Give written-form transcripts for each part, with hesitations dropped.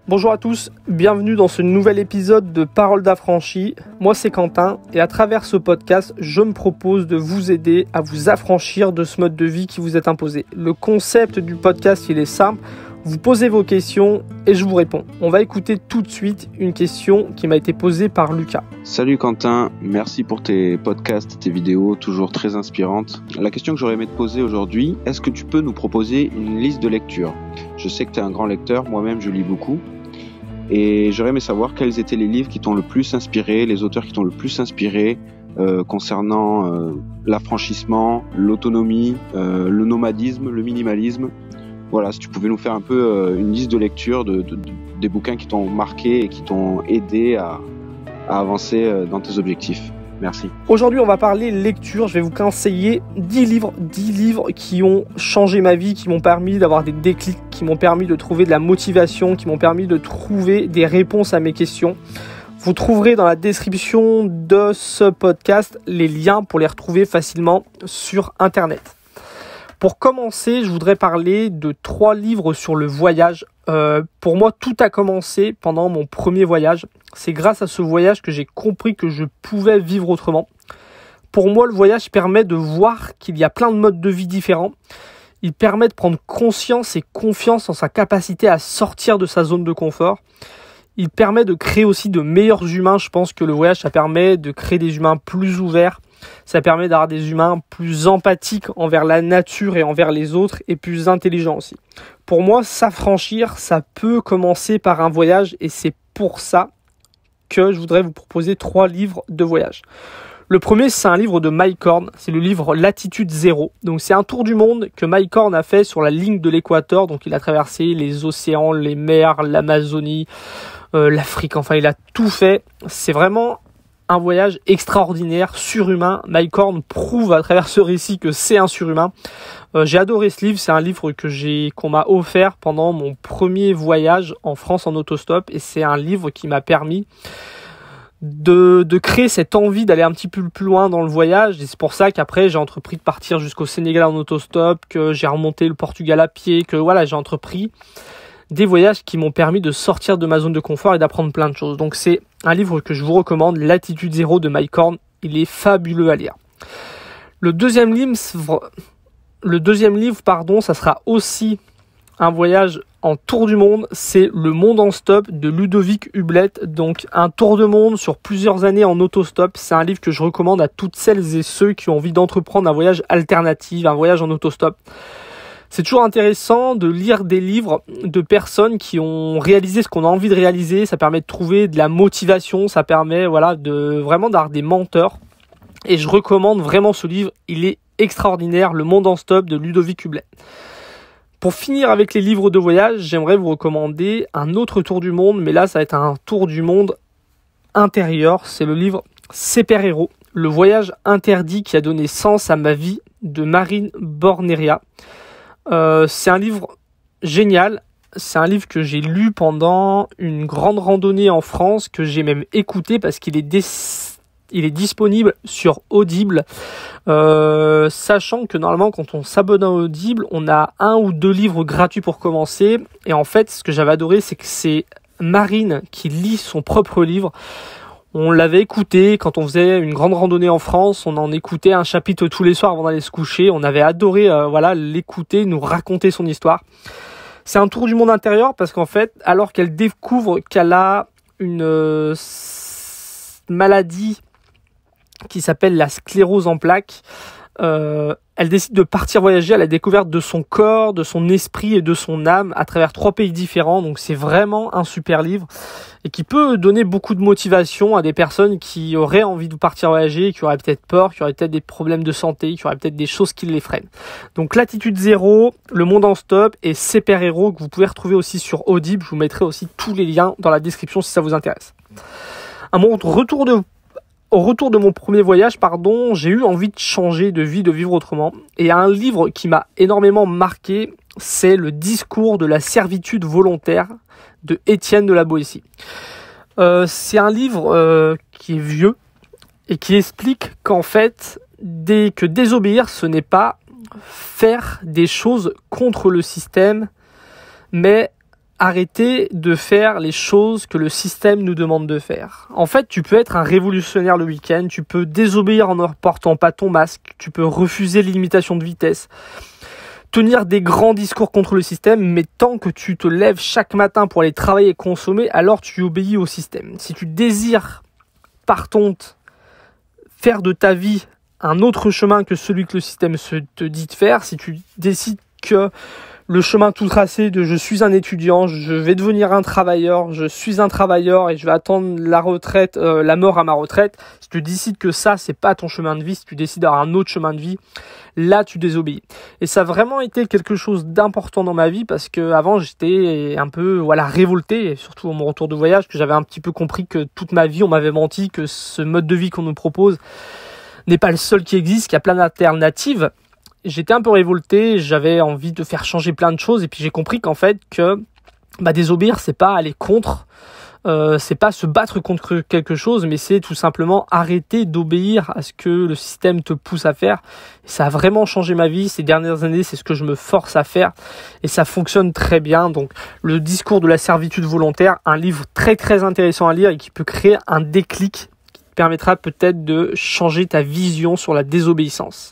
Bonjour à tous, bienvenue dans ce nouvel épisode de Paroles d'affranchi. Moi c'est Quentin et à travers ce podcast, je me propose de vous aider à vous affranchir de ce mode de vie qui vous est imposé. Le concept du podcast, il est simple, vous posez vos questions et je vous réponds. On va écouter tout de suite une question qui m'a été posée par Lucas. Salut Quentin, merci pour tes podcasts, tes vidéos, toujours très inspirantes. La question que j'aurais aimé te poser aujourd'hui, est-ce que tu peux nous proposer une liste de lecture ? Je sais que tu es un grand lecteur, moi-même je lis beaucoup. Et j'aurais aimé savoir quels étaient les livres qui t'ont le plus inspiré, les auteurs qui t'ont le plus inspiré concernant l'affranchissement, l'autonomie, le nomadisme, le minimalisme. Voilà, si tu pouvais nous faire un peu une liste de lecture des bouquins qui t'ont marqué et qui t'ont aidé à avancer dans tes objectifs. Merci. Aujourd'hui, on va parler lecture. Je vais vous conseiller 10 livres qui ont changé ma vie, qui m'ont permis d'avoir des déclics, qui m'ont permis de trouver de la motivation, qui m'ont permis de trouver des réponses à mes questions. Vous trouverez dans la description de ce podcast les liens pour les retrouver facilement sur Internet. Pour commencer, je voudrais parler de 3 livres sur le voyage. Pour moi, tout a commencé pendant mon premier voyage. C'est grâce à ce voyage que j'ai compris que je pouvais vivre autrement. Pour moi, le voyage permet de voir qu'il y a plein de modes de vie différents. Il permet de prendre conscience et confiance en sa capacité à sortir de sa zone de confort. Il permet de créer aussi de meilleurs humains. Je pense que le voyage, ça permet de créer des humains plus ouverts. Ça permet d'avoir des humains plus empathiques envers la nature et envers les autres et plus intelligents aussi. Pour moi, s'affranchir, ça peut commencer par un voyage et c'est pour ça que je voudrais vous proposer 3 livres de voyage. Le premier, c'est un livre de Mike Horn, c'est le livre Latitude Zéro. Donc c'est un tour du monde que Mike Horn a fait sur la ligne de l'équateur. Donc il a traversé les océans, les mers, l'Amazonie, l'Afrique, enfin il a tout fait. C'est vraiment un voyage extraordinaire, surhumain. Mike Horn prouve à travers ce récit que c'est un surhumain. J'ai adoré ce livre, c'est un livre qu'on m'a offert pendant mon premier voyage en France en autostop et c'est un livre qui m'a permis de créer cette envie d'aller un petit peu plus loin dans le voyage et c'est pour ça qu'après j'ai entrepris de partir jusqu'au Sénégal en autostop, que j'ai remonté le Portugal à pied, que voilà, j'ai entrepris des voyages qui m'ont permis de sortir de ma zone de confort et d'apprendre plein de choses. Donc c'est un livre que je vous recommande, Latitude Zéro de Mike Horn, il est fabuleux à lire. Le deuxième livre, ça sera aussi un voyage en tour du monde, c'est Le Monde en stop de Ludovic Hublet, donc un tour de monde sur plusieurs années en autostop. C'est un livre que je recommande à toutes celles et ceux qui ont envie d'entreprendre un voyage alternatif, un voyage en autostop. C'est toujours intéressant de lire des livres de personnes qui ont réalisé ce qu'on a envie de réaliser. Ça permet de trouver de la motivation, ça permet de vraiment d'avoir des menteurs. Et je recommande vraiment ce livre, il est extraordinaire, Le Monde en stop de Ludovic Hublet. Pour finir avec les livres de voyage, j'aimerais vous recommander un autre tour du monde, mais là ça va être un tour du monde intérieur. C'est le livre Super-héros, le voyage interdit qui a donné sens à ma vie de Marine Borneria. C'est un livre génial, c'est un livre que j'ai lu pendant une grande randonnée en France, que j'ai même écouté parce qu'il est disponible sur Audible, sachant que normalement quand on s'abonne à Audible, on a 1 ou 2 livres gratuits pour commencer, et en fait ce que j'avais adoré c'est que c'est Marine qui lit son propre livre. On l'avait écouté quand on faisait une grande randonnée en France, on en écoutait un chapitre tous les soirs avant d'aller se coucher, on avait adoré l'écouter, nous raconter son histoire. C'est un tour du monde intérieur parce qu'en fait, alors qu'elle découvre qu'elle a une maladie qui s'appelle la sclérose en plaques, elle décide de partir voyager à la découverte de son corps, de son esprit et de son âme à travers 3 pays différents. Donc c'est vraiment un super livre et qui peut donner beaucoup de motivation à des personnes qui auraient envie de partir voyager, qui auraient peut-être peur, qui auraient peut-être des problèmes de santé, qui auraient peut-être des choses qui les freinent. Donc Latitude Zéro, Le Monde en stop et Super-héros que vous pouvez retrouver aussi sur Audible. Je vous mettrai aussi tous les liens dans la description si ça vous intéresse. Au retour de mon premier voyage, j'ai eu envie de changer de vie, de vivre autrement. Et un livre qui m'a énormément marqué, c'est Le discours de la servitude volontaire de Étienne de la Boétie. C'est un livre qui est vieux et qui explique qu'en fait, que désobéir, ce n'est pas faire des choses contre le système, mais arrêter de faire les choses que le système nous demande de faire. En fait, tu peux être un révolutionnaire le week-end, tu peux désobéir en ne portant pas ton masque, tu peux refuser les limitations de vitesse, tenir des grands discours contre le système, mais tant que tu te lèves chaque matin pour aller travailler et consommer, alors tu obéis au système. Si tu désires, par contre, faire de ta vie un autre chemin que celui que le système te dit de faire, si tu décides que le chemin tout tracé de je suis un étudiant, je vais devenir un travailleur, je suis un travailleur et je vais attendre la retraite, la mort à ma retraite, si tu décides que ça, c'est pas ton chemin de vie, si tu décides d'avoir un autre chemin de vie, là, tu désobéis. Et ça a vraiment été quelque chose d'important dans ma vie parce que avant j'étais un peu révolté, et surtout à mon retour de voyage, que j'avais un petit peu compris que toute ma vie, on m'avait menti, que ce mode de vie qu'on nous propose n'est pas le seul qui existe, qu'il y a plein d'alternatives. J'étais un peu révolté, j'avais envie de faire changer plein de choses et puis j'ai compris qu'en fait que désobéir c'est pas aller contre, c'est pas se battre contre quelque chose, mais c'est tout simplement arrêter d'obéir à ce que le système te pousse à faire. Et ça a vraiment changé ma vie ces dernières années, c'est ce que je me force à faire et ça fonctionne très bien. Donc le discours de la servitude volontaire, un livre très très intéressant à lire et qui peut créer un déclic qui te permettra peut-être de changer ta vision sur la désobéissance.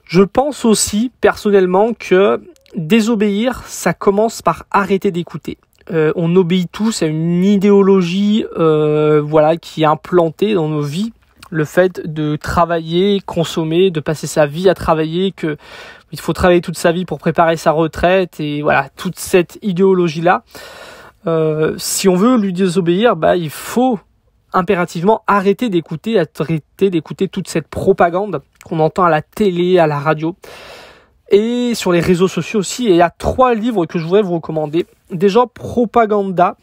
Je pense aussi, personnellement, que désobéir, ça commence par arrêter d'écouter. On obéit tous à une idéologie qui est implantée dans nos vies. Le fait de travailler, consommer, de passer sa vie à travailler, que il faut travailler toute sa vie pour préparer sa retraite et voilà, toute cette idéologie-là. Si on veut lui désobéir, il faut impérativement arrêter d'écouter toute cette propagande qu'on entend à la télé, à la radio et sur les réseaux sociaux aussi. Et il y a 3 livres que je voudrais vous recommander. Déjà, Propaganda,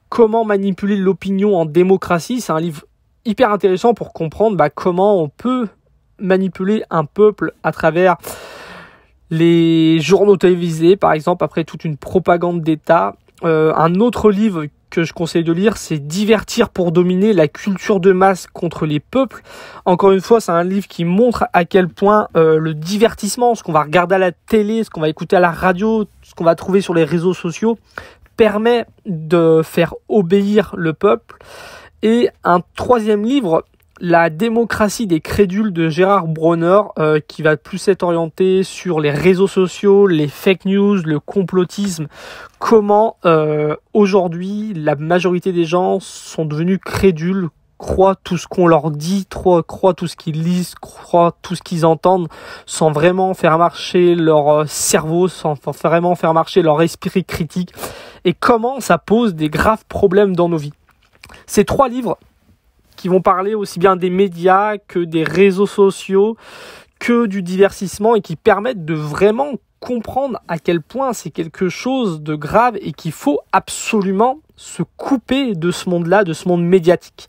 comment manipuler l'opinion en démocratie. C'est un livre hyper intéressant pour comprendre comment on peut manipuler un peuple à travers les journaux télévisés, par exemple, après toute une propagande d'État. Un autre livre que je conseille de lire, c'est Divertir pour dominer, la culture de masse contre les peuples. Encore une fois, c'est un livre qui montre à quel point le divertissement, ce qu'on va regarder à la télé, ce qu'on va écouter à la radio, ce qu'on va trouver sur les réseaux sociaux, permet de faire obéir le peuple. Et un 3e livre, La démocratie des crédules de Gérard Bronner, qui va plus être orienté sur les réseaux sociaux, les fake news, le complotisme, comment aujourd'hui la majorité des gens sont devenus crédules, croient tout ce qu'on leur dit, croient tout ce qu'ils lisent, croient tout ce qu'ils entendent, sans vraiment faire marcher leur cerveau, sans vraiment faire marcher leur esprit critique, et comment ça pose des graves problèmes dans nos vies. Ces 3 livres qui vont parler aussi bien des médias que des réseaux sociaux, que du divertissement et qui permettent de vraiment comprendre à quel point c'est quelque chose de grave et qu'il faut absolument se couper de ce monde-là, de ce monde médiatique.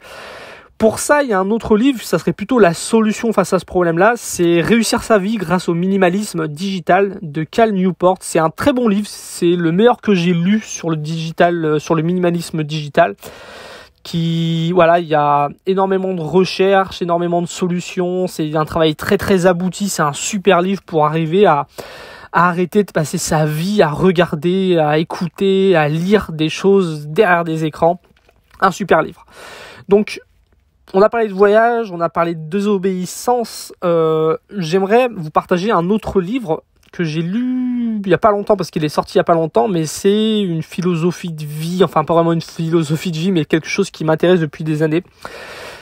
Pour ça, il y a un autre livre, ça serait plutôt la solution face à ce problème-là, c'est Réussir sa vie grâce au minimalisme digital de Cal Newport. C'est un très bon livre, c'est le meilleur que j'ai lu sur le digital, sur le minimalisme digital. Il y a énormément de recherches, énormément de solutions, c'est un travail très très abouti, c'est un super livre pour arriver à arrêter de passer sa vie à regarder, à écouter, à lire des choses derrière des écrans. Un super livre. Donc, on a parlé de voyage, on a parlé de désobéissance. J'aimerais vous partager un autre livre que j'ai lu il n'y a pas longtemps, parce qu'il est sorti il n'y a pas longtemps, mais c'est une philosophie de vie, enfin pas vraiment une philosophie de vie, mais quelque chose qui m'intéresse depuis des années.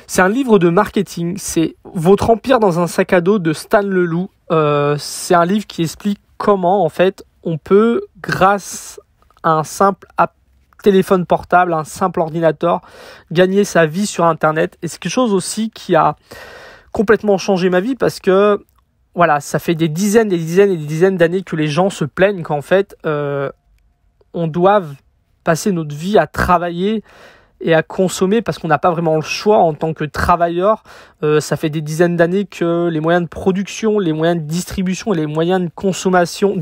C'est un livre de marketing, c'est Votre empire dans un sac à dos de Stan Leloup. C'est un livre qui explique comment en fait on peut, grâce à un simple téléphone portable, un simple ordinateur, gagner sa vie sur Internet. Et c'est quelque chose aussi qui a complètement changé ma vie, parce que ça fait des dizaines d'années que les gens se plaignent qu'en fait, on doive passer notre vie à travailler et à consommer parce qu'on n'a pas vraiment le choix en tant que travailleur. Ça fait des dizaines d'années que les moyens de production, les moyens de distribution et les moyens de consommation,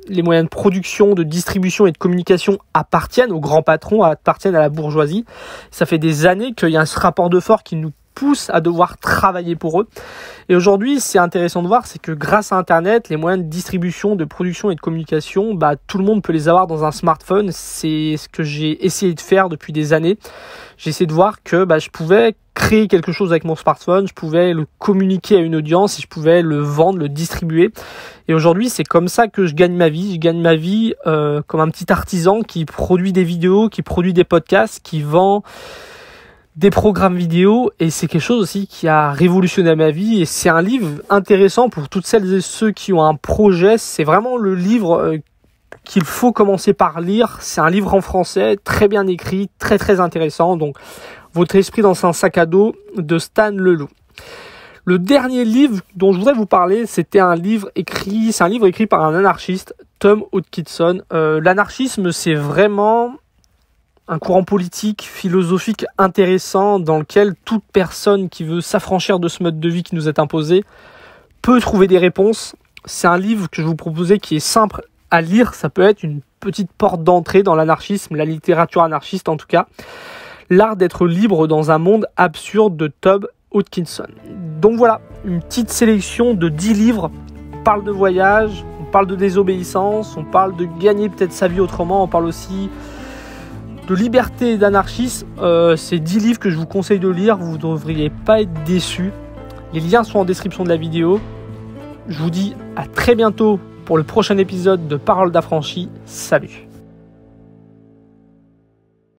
les moyens de production, de distribution et de communication appartiennent aux grands patrons, appartiennent à la bourgeoisie. Ça fait des années qu'il y a ce rapport de force qui nous poussent à devoir travailler pour eux. Et aujourd'hui, c'est intéressant de voir, c'est que grâce à Internet, les moyens de distribution, de production et de communication, tout le monde peut les avoir dans un smartphone. C'est ce que j'ai essayé de faire depuis des années. J'ai essayé de voir que je pouvais créer quelque chose avec mon smartphone, je pouvais le communiquer à une audience et je pouvais le vendre, le distribuer. Et aujourd'hui, c'est comme ça que je gagne ma vie. Je gagne ma vie comme un petit artisan qui produit des vidéos, qui produit des podcasts, qui vend des programmes vidéo. Et c'est quelque chose aussi qui a révolutionné ma vie. Et c'est un livre intéressant pour toutes celles et ceux qui ont un projet. C'est vraiment le livre qu'il faut commencer par lire. C'est un livre en français, très bien écrit, très très intéressant. Donc, Votre esprit dans un sac à dos de Stan Leloup. Le dernier livre dont je voudrais vous parler, c'est un livre écrit par un anarchiste, Tom Hodkinson. L'anarchisme, c'est vraiment un courant politique, philosophique intéressant dans lequel toute personne qui veut s'affranchir de ce mode de vie qui nous est imposé peut trouver des réponses. C'est un livre que je vous proposais qui est simple à lire. Ça peut être une petite porte d'entrée dans l'anarchisme, la littérature anarchiste en tout cas. L'art d'être libre dans un monde absurde de Tom Hodkinson. Donc voilà, une petite sélection de 10 livres. On parle de voyage, on parle de désobéissance, on parle de gagner peut-être sa vie autrement, on parle aussi de liberté et d'anarchisme. C'est 10 livres que je vous conseille de lire, vous ne devriez pas être déçus. Les liens sont en description de la vidéo. Je vous dis à très bientôt pour le prochain épisode de Paroles d'affranchi. Salut!